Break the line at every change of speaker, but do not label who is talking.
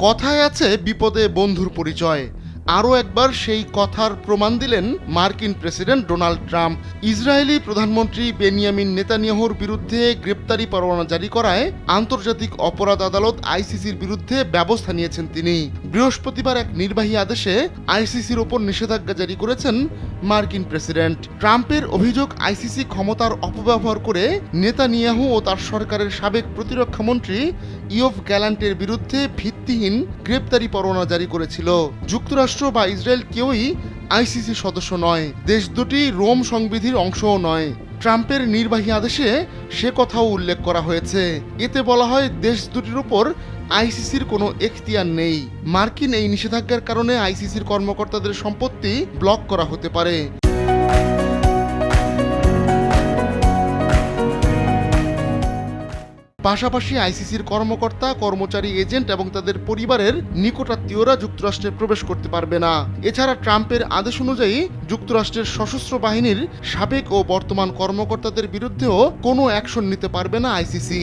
কথায় আছে বিপদে বন্ধুর পরিচয়। আরও একবার সেই কথার প্রমাণ দিলেন মার্কিন প্রেসিডেন্ট ডোনাল্ড ট্রাম্প। ইসরায়েলি প্রধানমন্ত্রী বেনিয়ামিন নেতানিয়াহুর বিরুদ্ধে গ্রেপ্তারি পরোয়ানা জারি করায় আন্তর্জাতিক অপরাধ আদালত আইসিসির বিরুদ্ধে ব্যবস্থা নিয়েছেন তিনি। বৃহস্পতিবার এক নির্বাহী আদেশে আইসিসির ওপর নিষেধাজ্ঞা জারি করেছেন মার্কিন প্রেসিডেন্ট। ট্রাম্পের অভিযোগ, আইসিসি ক্ষমতার অপব্যবহার করে নেতানিয়াহু ও তার সরকারের সাবেক প্রতিরক্ষা মন্ত্রী ইয়োভ গ্যালান্টের বিরুদ্ধে ভিত্তিহীন গ্রেপ্তারি পরোয়ানা জারি করেছিল। যুক্তরাষ্ট্র বা ইসরায়েল কেউই আইসিসি সদস্য নয়, দেশ দুটি রোম সংবিধির অংশও নয়। ট্রাম্পের নির্বাহী আদেশে সে কথাও উল্লেখ করা হয়েছে। এতে বলা হয় দেশ দুটির উপর আইসিসির কোনো এখতিয়ার নেই। মার্কিন এই নিষেধাজ্ঞার কারণে আইসিসির কর্মকর্তাদের সম্পত্তি ব্লক করা হতে পারে। পাশাপাশি আইসিসির কর্মকর্তা, কর্মচারী, এজেন্ট এবং তাদের পরিবারের নিকটাত্মীয়রা যুক্তরাষ্ট্রে প্রবেশ করতে পারবে না। এছাড়া ট্রাম্পের আদেশ অনুযায়ী যুক্তরাষ্ট্রের সশস্ত্র বাহিনীর সাবেক ও বর্তমান কর্মকর্তাদের বিরুদ্ধেও কোনো অ্যাকশন নিতে পারবে না আইসিসি।